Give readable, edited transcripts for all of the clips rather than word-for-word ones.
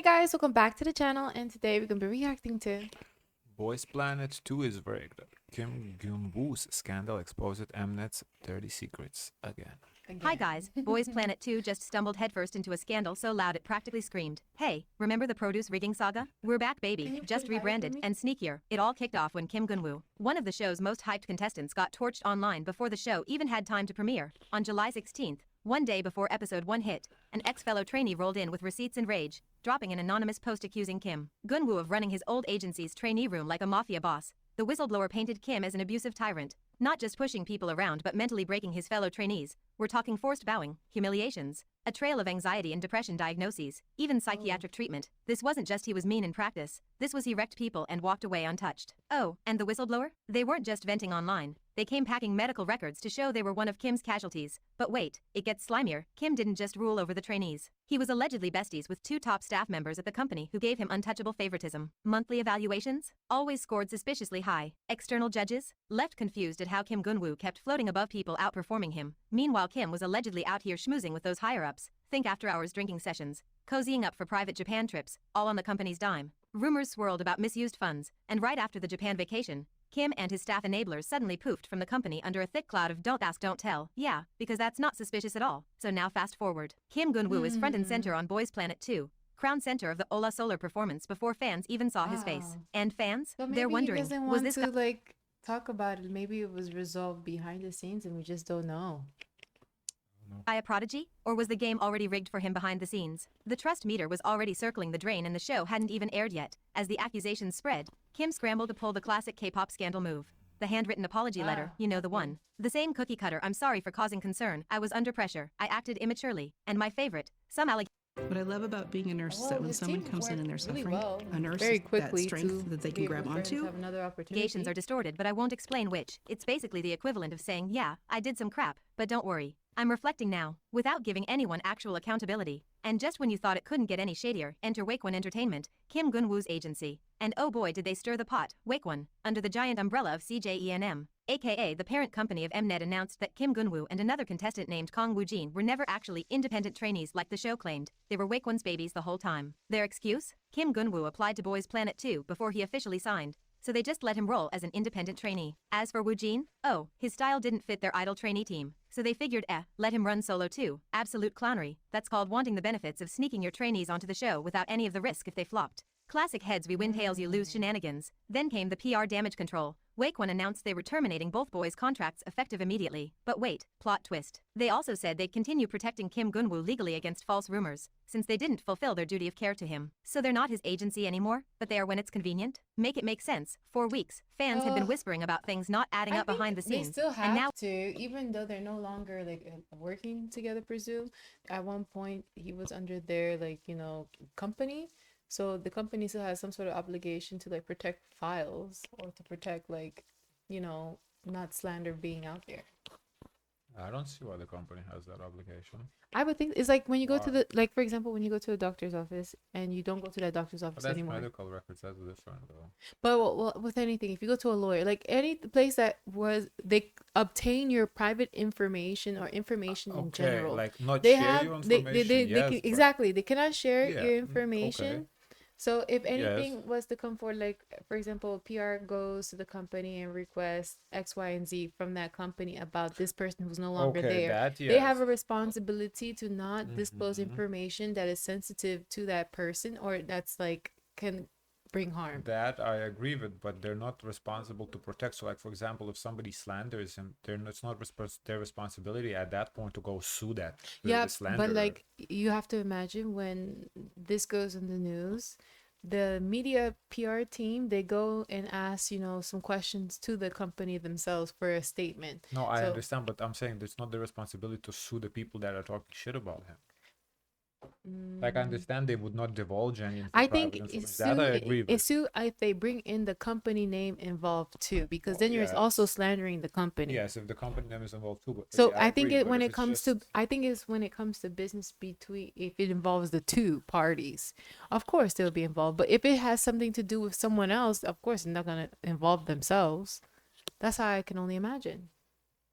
guys, welcome back to the channel, and today we're gonna be reacting to Boys Planet 2 is rigged. Kim Geun-woo's scandal exposed Mnet's dirty secrets again. Hi guys, Boys Planet 2 just stumbled headfirst into a scandal so loud it practically screamed. Hey, remember the produce rigging saga? We're back baby, just rebranded and sneakier. It all kicked off when Kim Geun-woo, one of the show's most hyped contestants, got torched online before the show even had time to premiere. On July 16th, one day before episode 1 hit, an ex-fellow trainee rolled in with receipts and rage, dropping an anonymous post accusing Kim Geun-woo of running his old agency's trainee room like a mafia boss. The whistleblower painted Kim as an abusive tyrant, not just pushing people around but mentally breaking his fellow trainees. We're talking forced bowing, humiliations, a trail of anxiety and depression diagnoses, even psychiatric treatment. This wasn't just he was mean in practice, this was he wrecked people and walked away untouched. Oh, and the whistleblower? They weren't just venting online. They came packing medical records to show they were one of Kim's casualties. But wait, it gets slimier. Kim didn't just rule over the trainees. He was allegedly besties with two top staff members at the company who gave him untouchable favoritism. Monthly evaluations? Always scored suspiciously high. External judges? Left confused at how Kim Geun-woo kept floating above people outperforming him. Meanwhile, Kim was allegedly out here schmoozing with those higher-ups. Think after-hours drinking sessions, cozying up for private Japan trips, all on the company's dime. Rumors swirled about misused funds, and right after the Japan vacation, Kim and his staff enablers suddenly poofed from the company under a thick cloud of don't ask, don't tell. Yeah, because that's not suspicious at all. So now fast forward. Kim Geun-woo is front and center on Boys Planet 2, crown center of the Ola Solar performance before fans even saw his face. And fans? So They're wondering, he doesn't was want this to like talk about it. Maybe it was resolved behind the scenes and we just don't know. guy a prodigy? Or was the game already rigged for him behind the scenes? The trust meter was already circling the drain and the show hadn't even aired yet. As the accusations spread, Kim scrambled to pull the classic K-pop scandal move. The handwritten apology letter, you know the one. The same cookie cutter, I'm sorry for causing concern, I was under pressure, I acted immaturely, and my favorite, some allegations. What I love about being a nurse is that when someone comes in and they're suffering, a nurse very has that quickly strength that they can grab onto. Allegations are distorted, but I won't explain which. It's basically the equivalent of saying, yeah, I did some crap, but don't worry. I'm reflecting now, without giving anyone actual accountability. And just when you thought it couldn't get any shadier, enter Wakeone Entertainment, Kim Geun-woo's agency. And oh boy did they stir the pot, Wakeone, under the giant umbrella of CJENM, aka the parent company of Mnet, announced that Kim Geun-woo and another contestant named Kang Woo-jin were never actually independent trainees like the show claimed. They were Wakeone's babies the whole time. Their excuse? Kim Geun-woo applied to Boys Planet 2 before he officially signed, so they just let him roll as an independent trainee. As for Woo-jin, oh, his style didn't fit their idol trainee team, so they figured, let him run solo too. Absolute clownery. That's called wanting the benefits of sneaking your trainees onto the show without any of the risk if they flopped. Classic heads we win, tails you lose shenanigans. Then came the PR damage control. Wakeone announced they were terminating both boys' contracts effective immediately. But wait, plot twist. They also said they'd continue protecting Kim Geun-woo legally against false rumors, since they didn't fulfill their duty of care to him. So they're not his agency anymore, but they are when it's convenient? Make it make sense. For weeks, fans had been whispering about things not adding up behind the scenes. They still have to, even though they're no longer like working together, presume. At one point, he was under their company. So the company still has some sort of obligation to like protect files or to protect not slander being out there. I don't see why the company has that obligation. I would think it's like when you go to the for example, when you go to a doctor's office and you don't go to that doctor's office But that's anymore. medical records, that's different though. But well, with anything, if you go to a lawyer, like any place that was they obtain your private information or information in general, like not they share have your they information. Yes, but exactly, they cannot share Yeah, your information. okay. So if Yes. anything was to come forward, like for example, PR goes to the company and requests X, Y, and Z from that company about this person who's no longer Okay, there, that they have yes. a responsibility to not disclose information that is sensitive to that person or that's like can bring harm. That I agree with, but they're not responsible to protect. So, like for example, if somebody slanders him, it's not their responsibility at that point to go sue the slanderer. But like you have to imagine when this goes in the news, the media PR team, they go and ask some questions to the company themselves for a statement. No, I So- understand, but I'm saying it's not their responsibility to sue the people that are talking shit about him. Like I understand they would not divulge any I think private information. That I agree with. it's sue if they bring in the company name involved too, because then you're Yes. also slandering the company. Yes, if the company name is involved too. But So yeah, I think agree, it but when if it it's comes just- to I think it's when it comes to business between if it involves the two parties, of course they'll be involved. But if it has something to do with someone else, of course they're not gonna involve themselves. That's how I can only imagine.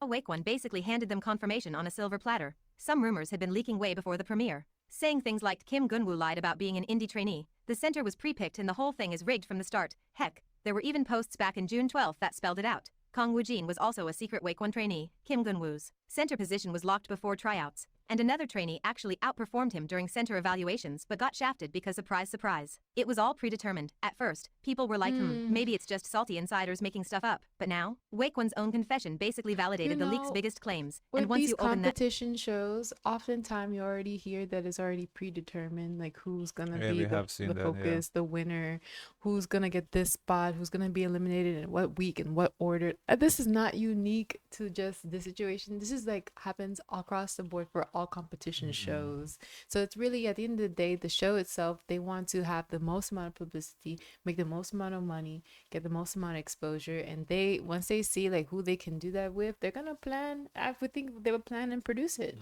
Wakeone basically handed them confirmation on a silver platter. Some rumors had been leaking way before the premiere. saying things like Kim Geun-woo lied about being an indie trainee, the center was pre-picked and the whole thing is rigged from the start. Heck, there were even posts back in June 12 that spelled it out. Kang Woo-jin was also a secret Wakwon trainee. Kim Geun-woo's center position was locked before tryouts, and another trainee actually outperformed him during center evaluations but got shafted because surprise surprise. It was all predetermined. At first, people were like, maybe it's just salty insiders making stuff up. But now, Wakwon's own confession basically validated the leak's biggest claims. With And once these you open that competition shows, oftentimes you already hear that it's already predetermined, like who's gonna Yeah, be we the, have seen the that, focus, the winner, who's gonna get this spot, who's gonna be eliminated in what week and what order. This is not unique to just this situation. This is like happens across the board for all competition shows. So it's really at the end of the day, the show itself, they want to have the most amount of publicity, make the most amount of money, get the most amount of exposure, and they once they see like who they can do that with, they're gonna plan. I would think they would plan and produce it.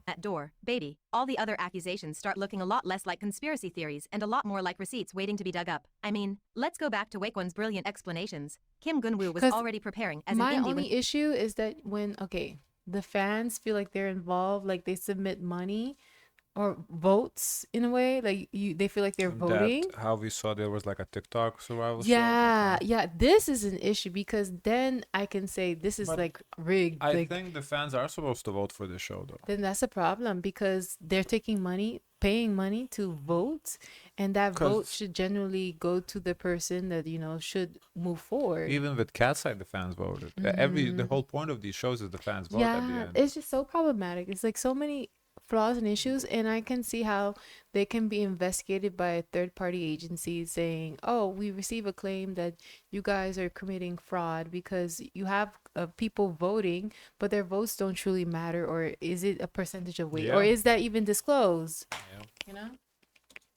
that door, baby, all the other accusations start looking a lot less like conspiracy theories and a lot more like receipts waiting to be dug up. I mean, let's go back to Wakwon's brilliant explanations. Kim Geun-woo was 'Cause already preparing as an My indie only when issue is that when the fans feel like they're involved, like they submit money or votes in a way, like they feel like they're voting. That how we saw there was like a TikTok survival show. Yeah, Okay. yeah, this is an issue because then I can say this is But like rigged. I like, think the fans are supposed to vote for the show though. then that's a problem because they're taking money, paying money to vote, and that vote 'Cause- should generally go to the person that should move forward. Even with Catside, the fans voted. The whole point of these shows is the fans vote at the Yeah, end. it's just so problematic. It's like so many flaws and issues, and I can see how they can be investigated by a third-party agency saying, "Oh, we receive a claim that you guys are committing fraud because you have people voting, but their votes don't truly matter, or is it a percentage of weight, or Yeah. is that even disclosed?" Yeah. You know?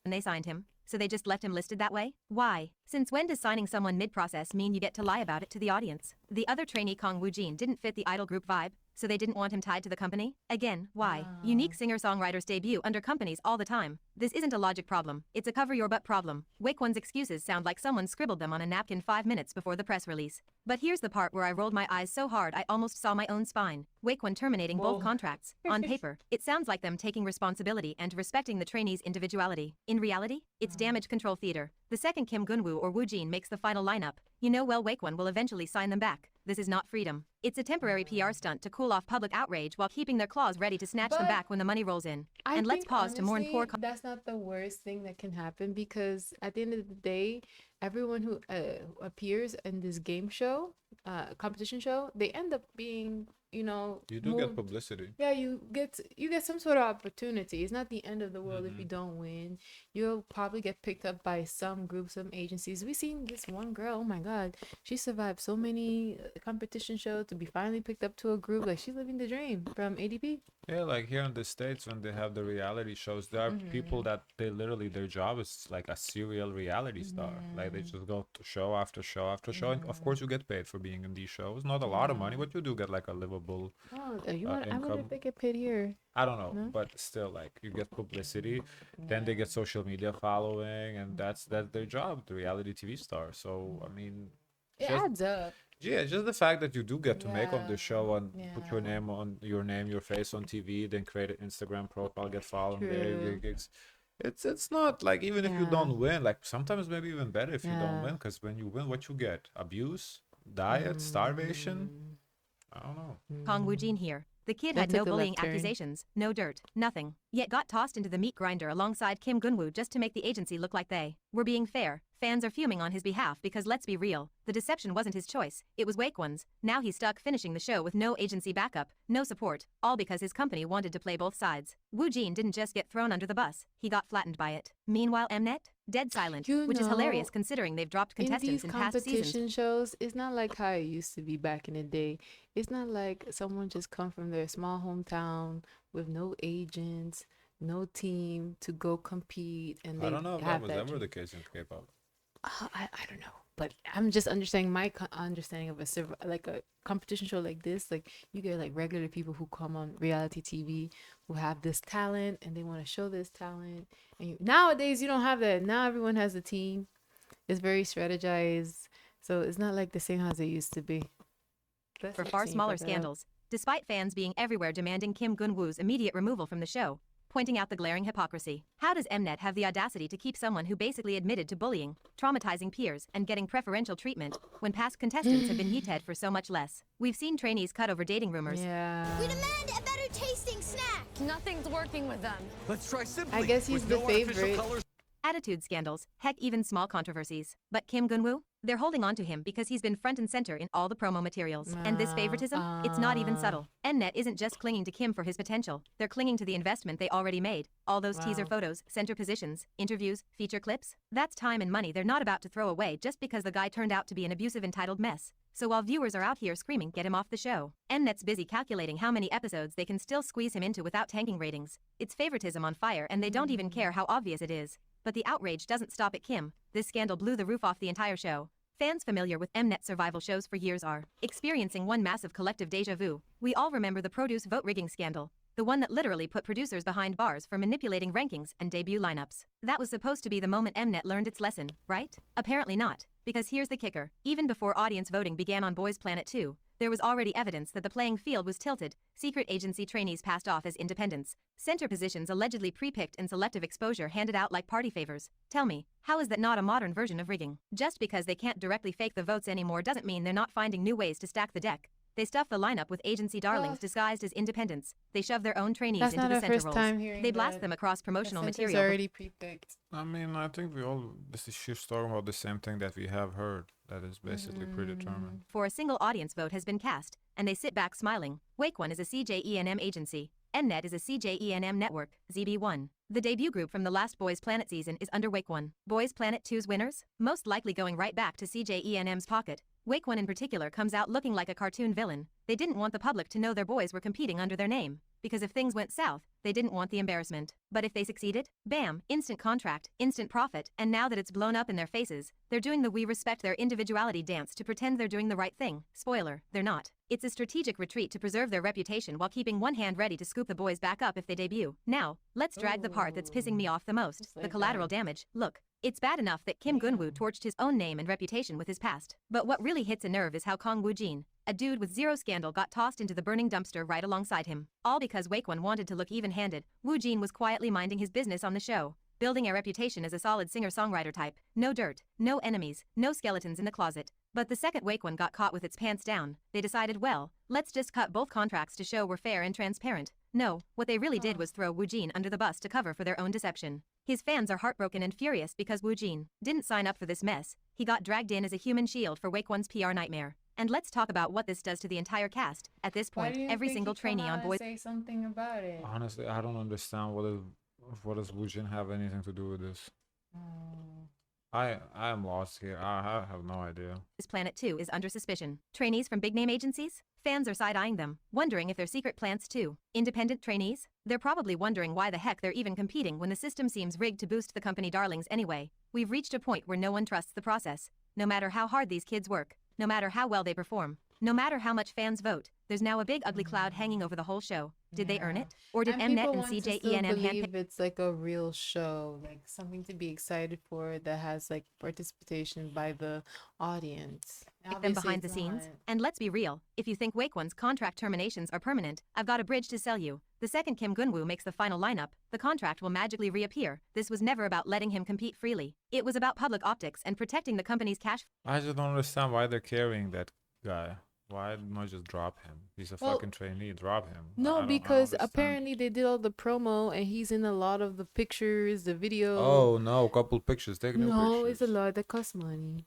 they signed him. So they just left him listed that way? Why? Since when does signing someone mid-process mean you get to lie about it to the audience? The other trainee Kang Woo-jin didn't fit the idol group vibe, so they didn't want him tied to the company? Again, why? Unique singer-songwriters debut under companies all the time. This isn't a logic problem. It's a cover your butt problem. Wakwon's excuses sound like someone scribbled them on a napkin 5 minutes before the press release. But here's the part where I rolled my eyes so hard I almost saw my own spine. Wakwon terminating both contracts. On paper, it sounds like them taking responsibility and respecting the trainees' individuality. In reality, it's damage control theater. The second Kim Geun-woo or Woo-jin makes the final lineup, you know well Wakwon will eventually sign them back. This is not freedom. It's a temporary PR stunt to cool off public outrage while keeping their claws ready to snatch them But back when the money rolls in. I And let's think, pause to mourn poor honestly, that's not the worst thing that can happen because at the end of the day, everyone who appears in this game show, competition show, they end up being, You do get moved. publicity. Yeah, you get some sort of opportunity. It's not the end of the world if you don't win. You'll probably get picked up by some groups, some agencies. We seen this one girl. Oh my God, she survived so many competition shows to be finally picked up to a group. Like she's living the dream from ADP. Yeah, like here in the States when they have the reality shows, there are people that they literally their job is like a serial reality star. Like they just go to show after show after show. And of course you get paid for being in these shows. Not a lot of money, but you do get like a livable Oh, I wonder income. if they get paid here. I don't know, No? but still, like you get publicity, then they get social media following, and that's their job, the reality TV star. So I mean, It just adds up. yeah, just the fact that you do get to make on the show and put your Yeah. name on your face on TV, then create an Instagram profile, get followed there, True. get gigs. It's not like even if you Yeah. don't win, like sometimes maybe even better if you don't Yeah. win, because when you win, what you get? Abuse, diet, starvation. I don't know. Kang Woo-jin here. The kid That had no took a bullying left turn. accusations, no dirt, nothing. Yet got tossed into the meat grinder alongside Kim Geun-woo just to make the agency look like they were being fair. Fans are fuming on his behalf because let's be real, the deception wasn't his choice, it was Wakwon's. Now he's stuck finishing the show with no agency backup, no support, all because his company wanted to play both sides. Woo-jin didn't just get thrown under the bus, he got flattened by it. Meanwhile Mnet, dead silent, which is hilarious know, considering they've dropped In contestants these in past seasons. competition shows, it's not like how it used to be back in the day. It's not like someone just come from their small hometown with no agents, no team to go compete, and they I don't know if that have was that ever dream. the case in K-pop. I don't know, but I'm just understanding my understanding of like a competition show like this. Like you get like regular people who come on reality TV who have this talent and they want to show this talent. And nowadays you don't have that. Now everyone has a team. It's very strategized, so it's not like the same as it used to be. For far smaller scandals. Despite fans being everywhere demanding Kim Geun-woo's immediate removal from the show, pointing out the glaring hypocrisy. How does Mnet have the audacity to keep someone who basically admitted to bullying, traumatizing peers, and getting preferential treatment when past contestants have been yeeted for so much less? We've seen trainees cut over dating rumors. Yeah. We demand a better tasting snack. Nothing's working with them. Let's try simply. I guess he's with the no artificial favorite. colors. Attitude scandals, heck even small controversies. But Kim Geun-woo? They're holding on to him because he's been front and center in all the promo materials. And this favoritism? It's not even subtle. Mnet isn't just clinging to Kim for his potential. They're clinging to the investment they already made. All those teaser photos, center positions, interviews, feature clips. That's time and money they're not about to throw away just because the guy turned out to be an abusive entitled mess. So while viewers are out here screaming, get him off the show, Mnet's busy calculating how many episodes they can still squeeze him into without tanking ratings. It's favoritism on fire and they don't even care how obvious it is. But the outrage doesn't stop at Kim. This scandal blew the roof off the entire show. Fans familiar with Mnet survival shows for years are experiencing one massive collective deja vu. We all remember the produce vote rigging scandal, the one that literally put producers behind bars for manipulating rankings and debut lineups. That was supposed to be the moment Mnet learned its lesson, right? Apparently not, because here's the kicker. Even before audience voting began on Boys Planet 2, there was already evidence that the playing field was tilted. Secret agency trainees passed off as independents. Center positions allegedly pre-picked and selective exposure handed out like party favors. Tell me, how is that not a modern version of rigging? Just because they can't directly fake the votes anymore doesn't mean they're not finding new ways to stack the deck. They stuff the lineup with agency darlings disguised as independents. They shove their own trainees That's into not the our center first roles. time hearing They blast that. them across promotional It's material. already pre-picked. I mean, I think she's talking about the same thing that we have heard. That is basically predetermined. For a single audience vote has been cast, and they sit back smiling. Wake One is a CJENM agency. Mnet is a CJENM network, ZB1. The debut group from the last Boys Planet season is under Wake One. Boys Planet 2's winners? Most likely going right back to CJENM's pocket. Wake One in particular comes out looking like a cartoon villain. They didn't want the public to know their boys were competing under their name. Because if things went south, they didn't want the embarrassment. But if they succeeded, bam, instant contract, instant profit, and now that it's blown up in their faces, they're doing the we respect their individuality dance to pretend they're doing the right thing. Spoiler, they're not. It's a strategic retreat to preserve their reputation while keeping one hand ready to scoop the boys back up if they debut. Now, let's drag the part that's pissing me off the most, Just the like collateral that. damage. Look. It's bad enough that Kim Geun-woo torched his own name and reputation with his past. But what really hits a nerve is how Kong Woo-jin, a dude with zero scandal, got tossed into the burning dumpster right alongside him. All because Wake One wanted to look even-handed. Woo-jin was quietly minding his business on the show, building a reputation as a solid singer-songwriter type. No dirt, no enemies, no skeletons in the closet. But the second Wake One got caught with its pants down, they decided, well, let's just cut both contracts to show we're fair and transparent. No, what they really did was throw Woo-jin under the bus to cover for their own deception. His fans are heartbroken and furious because Woo-jin didn't sign up for this mess. He got dragged in as a human shield for Wake One's PR nightmare. And let's talk about what this does to the entire cast. At this point, every single trainee on Boys Say something about it. Honestly, I don't understand what does Woojin have anything to do with this. I am lost here. I have no idea. Planet 2 is under suspicion. Trainees from big-name agencies? Fans are side-eyeing them, wondering if they're secret plants too. Independent trainees? They're probably wondering why the heck they're even competing when the system seems rigged to boost the company darlings anyway. We've reached a point where no one trusts the process. No matter how hard these kids work, no matter how well they perform, no matter how much fans vote, there's now a big ugly cloud hanging over the whole show. Did they earn it? Or did Mnet and CJENM believe it's like a real show, like something to be excited for that has like participation by the audience. handpick them behind the scenes? And let's be real, if you think Wake One's contract terminations are permanent, I've got a bridge to sell you. The second Kim Geun-woo makes the final lineup, the contract will magically reappear. This was never about letting him compete freely. It was about public optics and protecting the company's cash. I just don't understand why they're carrying that guy. Why not just drop him? He's a fucking trainee. Drop him. No, because apparently they did all the promo and he's in a lot of the pictures, the video. Oh no, a couple pictures. Take new pictures. No, it's a lot that costs money.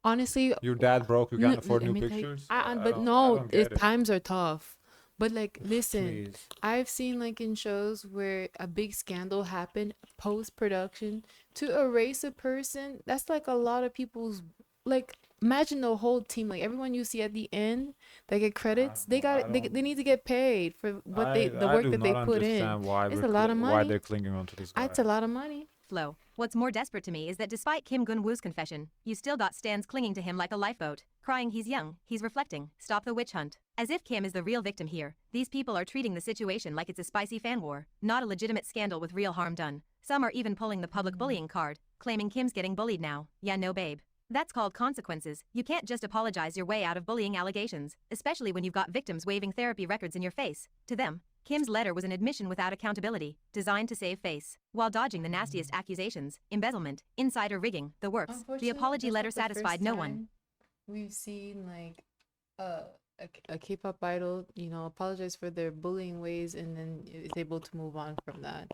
Honestly, Your dad broke. You can't afford new I mean, like, pictures. but no, get it. times are tough. But like, listen, Please. I've seen like in shows where a big scandal happened post production to erase a person. That's like a lot of people's like. Imagine the whole team, like everyone you see at the end, they get credits. They need to get paid for what the work that they put in. It's a lot of money. Why they're clinging onto this guy? It's a lot of money. Flow. What's more desperate to me is that despite Kim Geun-woo's confession, you still got stans clinging to him like a lifeboat, crying he's young, he's reflecting, stop the witch hunt. As if Kim is the real victim here, these people are treating the situation like it's a spicy fan war, not a legitimate scandal with real harm done. Some are even pulling the public bullying card, claiming Kim's getting bullied now. Yeah, no babe. That's called consequences. You can't just apologize your way out of bullying allegations, especially when you've got victims waving therapy records in your face. To them, Kim's letter was an admission without accountability, designed to save face, while dodging the nastiest accusations, embezzlement, insider rigging, the works. The Unfortunately, apology that's letter not the satisfied first no one. time We've seen like uh, a K-pop idol, apologize for their bullying ways and then is able to move on from that.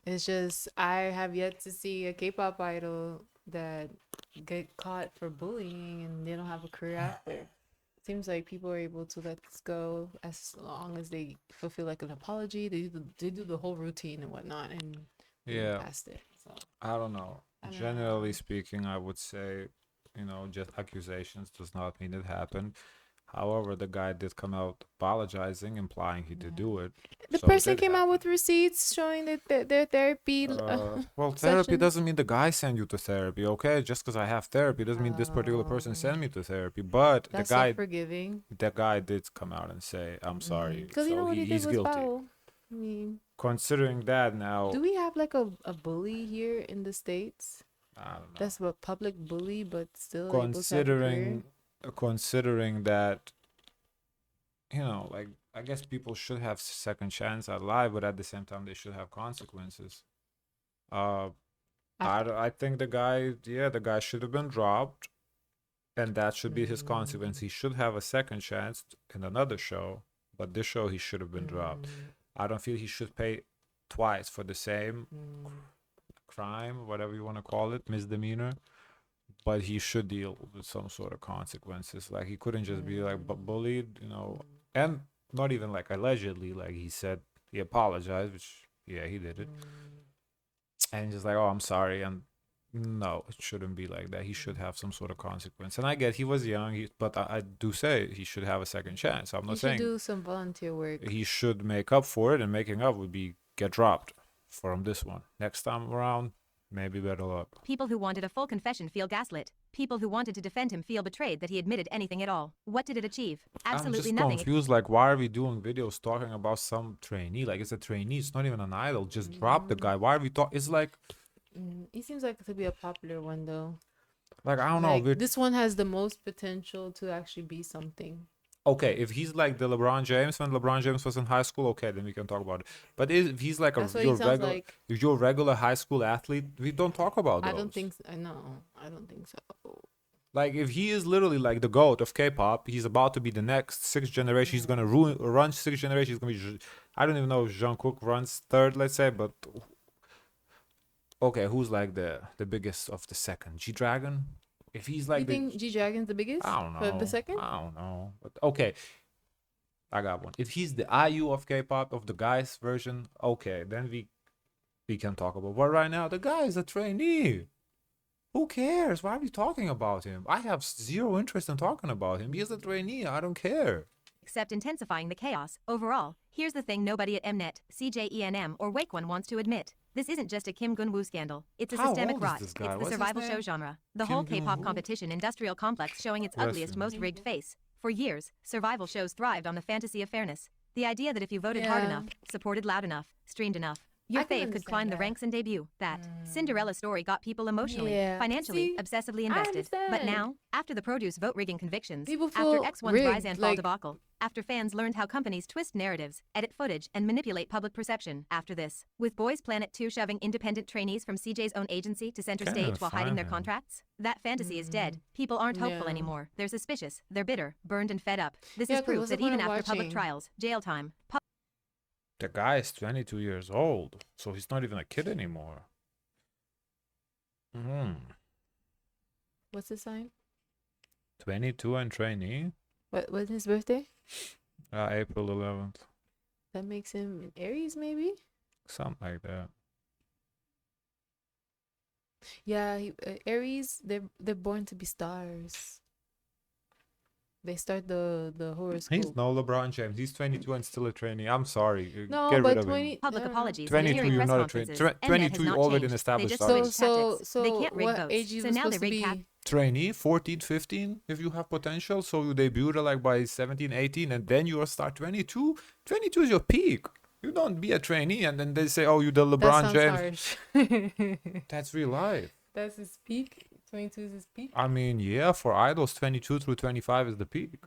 It's just I have yet to see a K-pop idol that get caught for bullying and they don't have a career after. Seems like people are able to let this go as long as they fulfill like an apology. They do the whole routine and whatnot, and they move Yeah, past it. So I don't know. I don't Generally know. speaking, I would say, just accusations does not mean it happened. However, the guy did come out apologizing, implying he did do it. The So it person did came out happen. with receipts showing that their therapy Well, therapy sessions. doesn't mean the guy send you to therapy, okay? Just because I have therapy doesn't mean this particular person send me to therapy. But That's so forgiving. the guy did come out and say, "I'm sorry." Because So what he did he's was guilty. foul. I mean, Considering that now, do we have like a bully here in the States? I don't know. That's a public bully, but still able to have a career. Considering that, like I guess people should have second chance at life, but at the same time they should have consequences. I think the guy should have been dropped, and that should be his consequence. He should have a second chance in another show, but this show he should have been dropped. I don't feel he should pay twice for the same crime, whatever you want to call it, misdemeanor. But he should deal with some sort of consequences. Like he couldn't just be like bullied, and not even like allegedly. Like he said he apologized, which yeah he did it, and just like oh I'm sorry, and no it shouldn't be like that. He should have some sort of consequence. And I get he was young, but I do say he should have a second chance. I'm You not should saying do some volunteer work. he should make up for it, and making up would be get dropped from this one. Next time around, maybe better luck. People who wanted a full confession feel gaslit. People who wanted to defend him feel betrayed that he admitted anything at all. What did it achieve? I'm Absolutely just nothing. confused. Like, why are we doing videos talking about some trainee? Like, it's a trainee. It's not even an idol. Just drop the guy. Why are we talking? It's like He seems like to be a popular one though. I don't know. Like, this one has the most potential to actually be something. Okay, if he's like the LeBron James when LeBron James was in high school, okay, then we can talk about it. But if he's like That's what he sounds like. if you're a regular high school athlete, we don't talk about those. I don't think so. No, I don't think so. Like if he is literally like the GOAT of K-pop, he's about to be the next sixth generation. He's gonna run sixth generation. He's gonna be. I don't even know if Jungkook runs third, let's say, but okay, who's like the biggest of the second? G-Dragon? If he's like You think G-Dragon's the biggest? I don't know. For the second? I don't know. But okay. I got one. If he's the IU of K-pop, of the guys version, okay, then we can talk about. But right now, the guy is a trainee. Who cares? Why are we talking about him? I have zero interest in talking about him. He is a trainee. I don't care. Except intensifying the chaos. Overall, here's the thing nobody at Mnet, CJENM, or Wake One wants to admit. This isn't just a Kim Geun-woo scandal. It's a How systemic old is rot. this It's guy? the What's his survival name? show genre. The Kim whole K-pop Geun-woo? competition industrial complex showing its Rest ugliest, in most peace. rigged face. For years, survival shows thrived on the fantasy of fairness. The idea that if you voted hard Yeah. enough, supported loud enough, streamed enough, your I can fave could understand climb the that. ranks and debut. That Cinderella story got people emotionally, Yeah. financially, See, obsessively I invested. But understand. now, after the produce vote rigging convictions, People after feel X1's rigged, rise and fall like- debacle, after fans learned how companies twist narratives, edit footage, and manipulate public perception, after this, with Boys Planet 2 shoving independent trainees from CJ's own agency to center Can't stage even while hiding find their him. contracts, that fantasy is dead. People aren't hopeful Yeah. anymore. They're suspicious, they're bitter, burned, and fed up. This Yeah, is 'cause proof what's the that even point of after public watching? trials, jail time, The guy is 22 years old, so he's not even a kid anymore. What's the sign? 22 and trainee? What was his birthday? April 11th. That makes him Aries, maybe. Something like that. Yeah, Aries. They're born to be stars. They start the horoscope. He's no LeBron James. He's 22 and still a trainee. I'm sorry. No, Get rid but of him. 20 public no, no, no. apologies, 22, and hearing you're press not a trainee. conferences. Mnet 22, has you're not already an changed. established They just star. switched tactics. So They can't rig what votes. age you So was now they supposed to rig cap. be? Trainee, 14, 15, if you have potential. So you debut like by 17, 18, and then you start 22. 22 is your peak. You don't be a trainee and then they say, oh, you're the That LeBron sounds James. harsh. That's real life. That's his peak. 22 is his peak. I mean, yeah, for idols, 22 through 25 is the peak.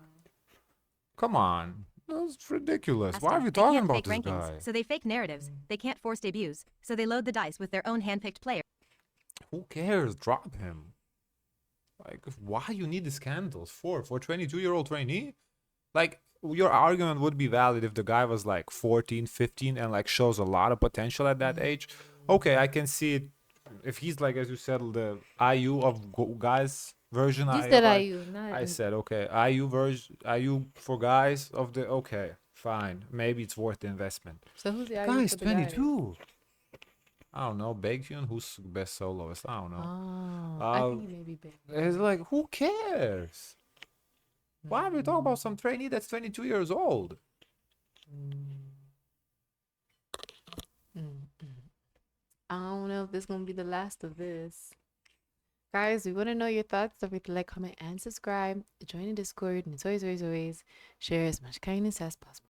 Come on. That's ridiculous. Why are Basta. we They talking can't about fake this rankings, guy? so they fake narratives. They can't force debuts, so they load the dice with their own handpicked players. Who cares? Drop him. Like, why you need the scandals for 22-year-old trainee? Like, your argument would be valid if the guy was like 14, 15 and like shows a lot of potential at that age. Okay, I can see it. If he's like, as you said, the IU of guys version, You said IU, not I said okay, IU version, IU for guys of the okay, fine, maybe it's worth the investment. So who's the IU Guys, for the guys? 22. I don't know, Baekhyun, who's best soloist? I don't know. Oh, I think he may be big. It's like, who cares? Why are we talking about some trainee that's 22 years old? I don't know if this is gonna be the last of this. Guys, we want to know your thoughts. Don't forget to like, comment, and subscribe. Join the Discord, and as always, share as much kindness as possible.